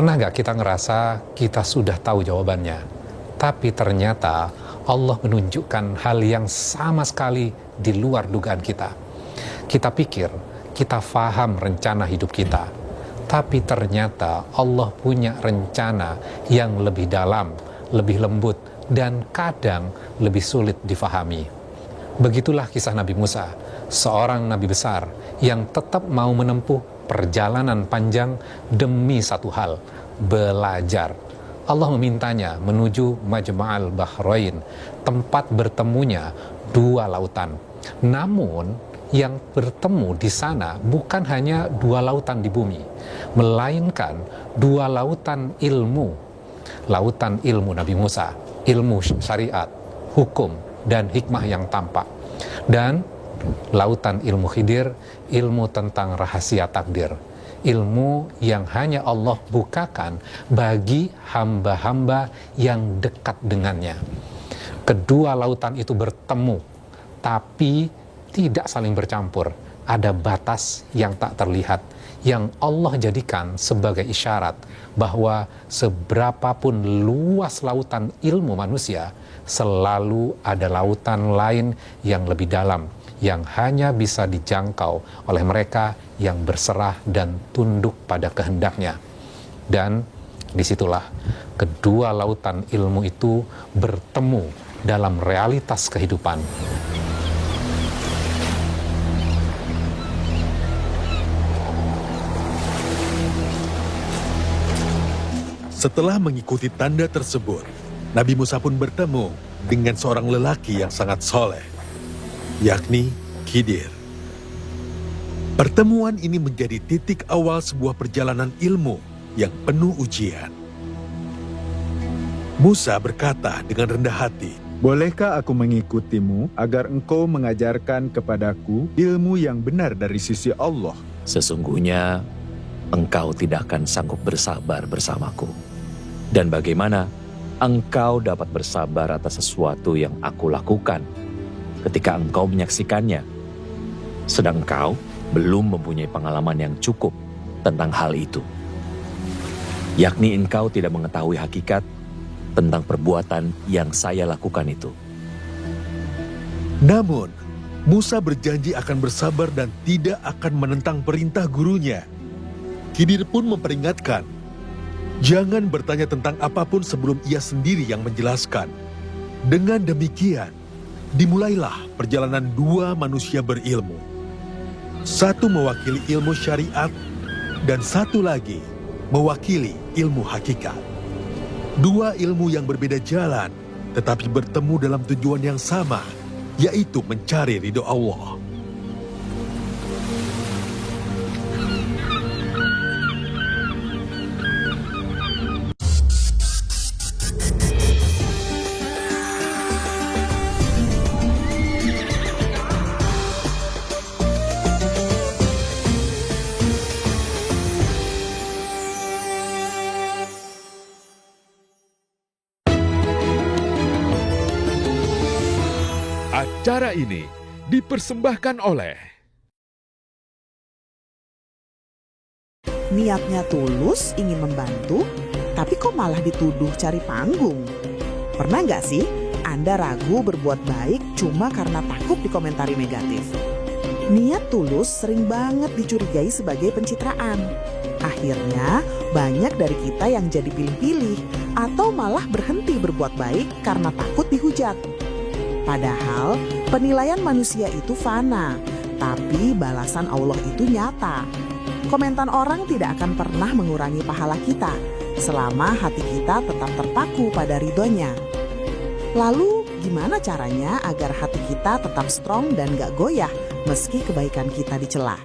Pernah gak kita ngerasa kita sudah tahu jawabannya, tapi ternyata Allah menunjukkan hal yang sama sekali di luar dugaan kita. Kita pikir kita faham rencana hidup kita, tapi ternyata Allah punya rencana yang lebih dalam, lebih lembut, dan kadang lebih sulit difahami. Begitulah kisah Nabi Musa, seorang nabi besar yang tetap mau menempuh perjalanan panjang demi satu hal, belajar. Allah memintanya menuju Majma'al Bahrain, tempat bertemunya dua lautan. Namun yang bertemu di sana bukan hanya dua lautan di bumi, melainkan dua lautan ilmu. Lautan ilmu Nabi Musa, ilmu syariat, hukum, dan hikmah yang tampak. Dan lautan ilmu Khidir, ilmu tentang rahasia takdir. Ilmu yang hanya Allah bukakan bagi hamba-hamba yang dekat dengannya. Kedua lautan itu bertemu, tapi tidak saling bercampur. Ada batas yang tak terlihat, yang Allah jadikan sebagai isyarat bahwa seberapapun luas lautan ilmu manusia, selalu ada lautan lain yang lebih dalam, yang hanya bisa dijangkau oleh mereka yang berserah dan tunduk pada kehendaknya. Dan disitulah kedua lautan ilmu itu bertemu dalam realitas kehidupan. Setelah mengikuti tanda tersebut, Nabi Musa pun bertemu dengan seorang lelaki yang sangat soleh, yakni Khidir. Pertemuan ini menjadi titik awal sebuah perjalanan ilmu yang penuh ujian. Musa berkata dengan rendah hati, "Bolehkah aku mengikutimu agar engkau mengajarkan kepadaku ilmu yang benar dari sisi Allah?" Sesungguhnya engkau tidak akan sanggup bersabar bersamaku. Dan bagaimana engkau dapat bersabar atas sesuatu yang aku lakukan ketika engkau menyaksikannya, sedang engkau belum mempunyai pengalaman yang cukup tentang hal itu, yakni engkau tidak mengetahui hakikat tentang perbuatan yang saya lakukan itu. namun Musa berjanji akan bersabar dan tidak akan menentang perintah gurunya. Khidir pun memperingatkan, jangan bertanya tentang apapun sebelum ia sendiri yang menjelaskan. Dengan demikian, dimulailah perjalanan dua manusia berilmu. Satu mewakili ilmu syariat, dan satu lagi mewakili ilmu hakikat. Dua ilmu yang berbeda jalan, tetapi bertemu dalam tujuan yang sama, yaitu mencari ridho Allah. Acara ini dipersembahkan oleh niatnya tulus ingin membantu, tapi kok malah dituduh cari panggung. Pernah nggak sih Anda ragu berbuat baik cuma karena takut dikomentari negatif? Niat tulus sering banget dicurigai sebagai pencitraan. Akhirnya banyak dari kita yang jadi pilih-pilih atau malah berhenti berbuat baik karena takut dihujat. Padahal penilaian manusia itu fana, tapi balasan Allah itu nyata. Komentar orang tidak akan pernah mengurangi pahala kita selama hati kita tetap terpaku pada ridhonya. Lalu gimana caranya agar hati kita tetap strong dan gak goyah meski kebaikan kita dicela?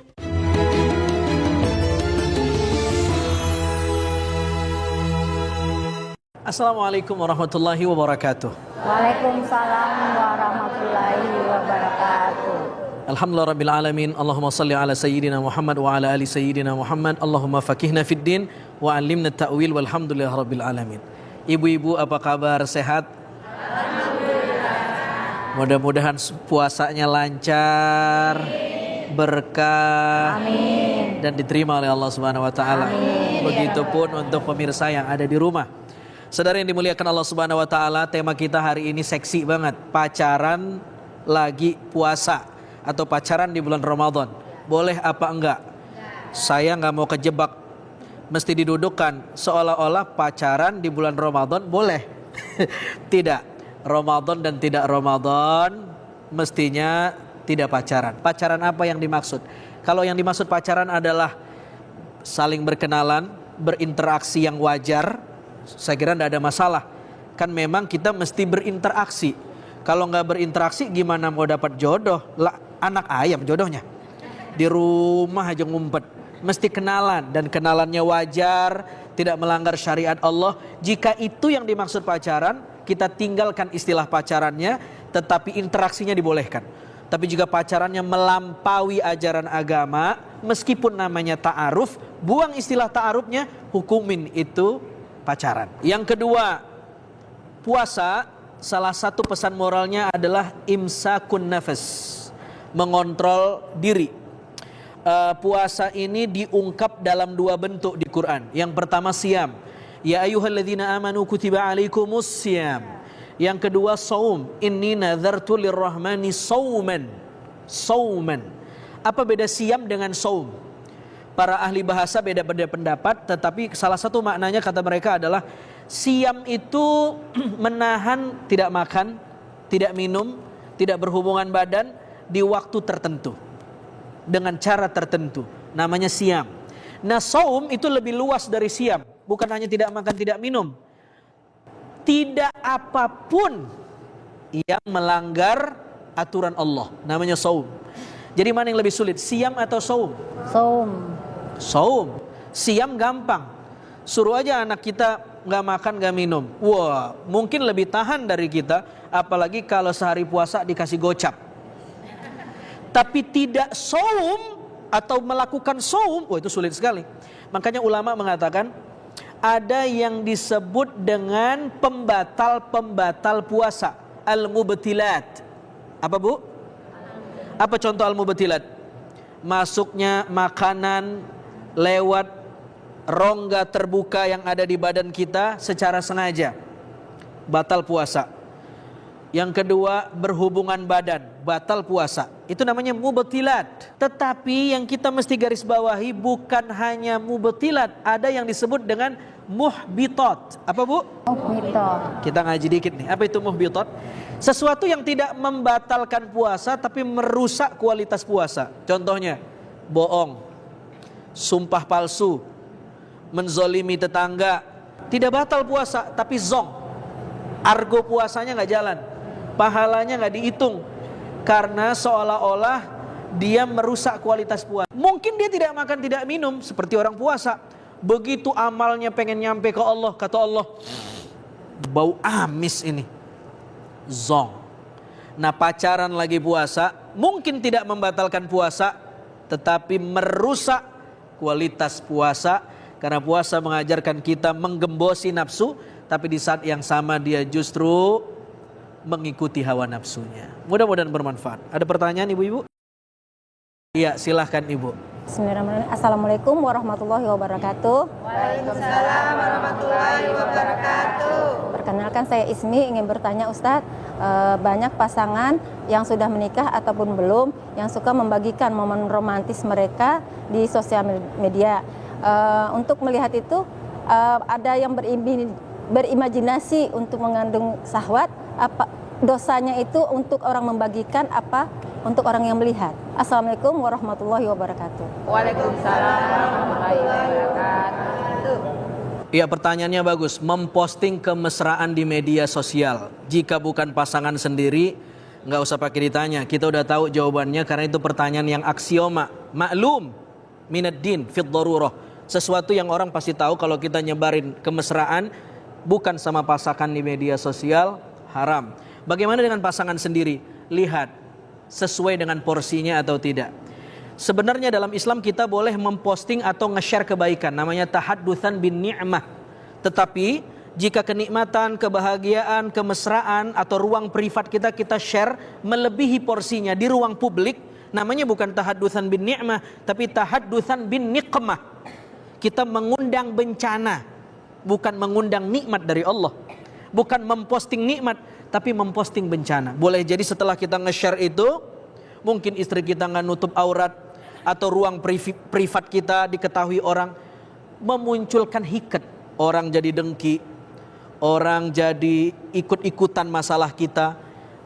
Assalamualaikum warahmatullahi wabarakatuh. Waalaikumsalam warahmatullahi wabarakatuh. Alhamdulillah rabbil alamin. Allahumma salli ala sayyidina Muhammad wa ala ali sayyidina Muhammad. Allahumma faqihna fid din wa 'allimna ta'wil walhamdulillah rabbil alamin. Ibu-ibu apa kabar, sehat? Alhamdulillah. Mudah-mudahan puasanya lancar, berkah, Amin. dan diterima oleh Allah Subhanahu wa taala. Amin. Begitupun untuk pemirsa yang ada di rumah. Saudara yang dimuliakan Allah Subhanahu wa taala, tema kita hari ini seksi banget. Pacaran lagi puasa atau pacaran di bulan Ramadan. Boleh apa enggak? Saya nggak mau kejebak. Mesti didudukkan seolah-olah pacaran di bulan Ramadan boleh. Tidak. Ramadan dan tidak Ramadan mestinya tidak pacaran. Pacaran apa yang dimaksud? Kalau yang dimaksud pacaran adalah saling berkenalan, berinteraksi yang wajar, saya kira tidak ada masalah. Kan memang kita mesti berinteraksi. Kalau nggak berinteraksi gimana mau dapat jodoh? Lah, anak ayam jodohnya. Di rumah aja ngumpet. Mesti kenalan dan kenalannya wajar, tidak melanggar syariat Allah. Jika itu yang dimaksud pacaran, kita tinggalkan istilah pacarannya, tetapi interaksinya dibolehkan. Tapi jika pacarannya melampaui ajaran agama, meskipun namanya ta'aruf, buang istilah ta'arufnya, hukumin itu pacaran. Yang kedua, puasa, salah satu pesan moralnya adalah imsakun nafas, mengontrol diri. Puasa ini diungkap dalam dua bentuk di Quran. Yang pertama siyam, ya ayyuhalladzina amanu kutiba alaikumus siyam. Yang kedua saum, inni nadzartu lirrahmani sauman. Apa beda siyam dengan saum? Para ahli bahasa beda-beda pendapat, tetapi salah satu maknanya kata mereka adalah siyam itu menahan tidak makan, tidak minum, tidak berhubungan badan di waktu tertentu dengan cara tertentu, namanya siyam. Nah, saum itu lebih luas dari siyam, bukan hanya tidak makan, tidak minum, tidak apapun yang melanggar aturan Allah, namanya saum. Jadi mana yang lebih sulit, siyam atau saum? Saum. Siyam gampang. Suruh aja anak kita nggak makan, nggak minum. Wah, mungkin lebih tahan dari kita. Apalagi kalau sehari puasa dikasih gocap. Tapi tidak saum atau melakukan saum, wah itu sulit sekali. Makanya ulama mengatakan ada yang disebut dengan pembatal-pembatal puasa, al-mubtilat. Apa bu? Apa contoh al-mubtilat? Masuknya makanan lewat rongga terbuka yang ada di badan kita secara sengaja, batal puasa. Yang kedua, berhubungan badan, batal puasa. Itu namanya mubtilat. Tetapi yang kita mesti garis bawahi bukan hanya mubtilat, ada yang disebut dengan muhbitat. Apa bu? Muhbitat. Kita ngaji dikit nih. Apa itu muhbitat? Sesuatu yang tidak membatalkan puasa tapi merusak kualitas puasa. Contohnya, bohong, sumpah palsu, menzolimi tetangga. Tidak batal puasa tapi zong, argo puasanya nggak jalan, pahalanya nggak dihitung karena seolah-olah dia merusak kualitas puasa. Mungkin dia tidak makan tidak minum seperti orang puasa, begitu amalnya pengen nyampe ke Allah, kata Allah, bau amis ini, zong. Nah, pacaran lagi puasa mungkin tidak membatalkan puasa tetapi merusak kualitas puasa, karena puasa mengajarkan kita menggembosi nafsu, tapi di saat yang sama dia justru mengikuti hawa nafsunya. Mudah-mudahan bermanfaat. Ada pertanyaan ibu-ibu? Iya, silahkan ibu. Bismillahirrahmanirrahim. Assalamualaikum warahmatullahi wabarakatuh. Waalaikumsalam warahmatullahi wabarakatuh. Perkenalkan, saya Ismi, ingin bertanya Ustadz, banyak pasangan yang sudah menikah ataupun belum yang suka membagikan momen romantis mereka di sosial media. Untuk melihat itu, ada yang berimajinasi untuk mengandung syahwat. Apa dosanya itu untuk orang membagikan, apa untuk orang yang melihat? Assalamualaikum warahmatullahi wabarakatuh. Waalaikumsalam warahmatullahi wabarakatuh. Iya, pertanyaannya bagus. Memposting kemesraan di media sosial, jika bukan pasangan sendiri, nggak usah pakai ditanya. Kita udah tahu jawabannya karena itu pertanyaan yang aksioma, maklum minad din fid darurah. Sesuatu yang orang pasti tahu kalau kita nyebarin kemesraan bukan sama pasangan di media sosial, haram. Bagaimana dengan pasangan sendiri? Lihat sesuai dengan porsinya atau tidak. Sebenarnya dalam Islam kita boleh memposting atau nge-share kebaikan, namanya tahaddutsan bin ni'mah. Tetapi jika kenikmatan, kebahagiaan, kemesraan atau ruang privat kita share melebihi porsinya di ruang publik, namanya bukan tahaddutsan bin ni'mah tapi tahaddutsan bin niqmah. Kita mengundang bencana, bukan mengundang nikmat dari Allah. Bukan memposting nikmat, tapi memposting bencana. Boleh jadi setelah kita nge-share itu, mungkin istri kita nggak nutup aurat, atau ruang privat kita diketahui orang, memunculkan hiket. Orang jadi dengki, orang jadi ikut-ikutan masalah kita,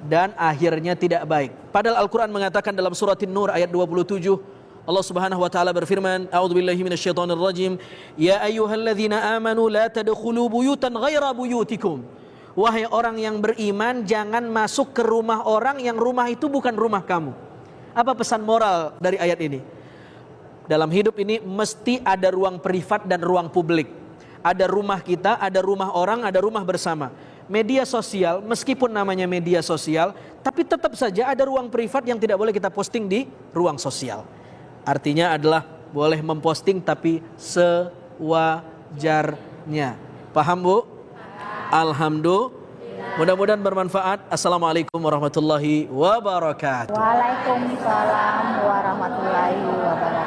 dan akhirnya tidak baik. Padahal Al-Quran mengatakan dalam surat An-Nur ayat 27, Allah Subhanahu wa taala berfirman, A'udzubillahi minasyaitonirrajim, ya ayyuhalladzina amanu la tadkhulu buyutan ghaira buyutikum. Wahai orang yang beriman, jangan masuk ke rumah orang yang rumah itu bukan rumah kamu. Apa pesan moral dari ayat ini? Dalam hidup ini mesti ada ruang privat dan ruang publik. Ada rumah kita, ada rumah orang, ada rumah bersama. Media sosial, meskipun namanya media sosial, tapi tetap saja ada ruang privat yang tidak boleh kita posting di ruang sosial. Artinya adalah boleh memposting tapi sewajarnya. Paham, Bu? Alhamdulillah. Mudah-mudahan bermanfaat. Assalamualaikum warahmatullahi wabarakatuh. Waalaikumsalam warahmatullahi wabarakatuh.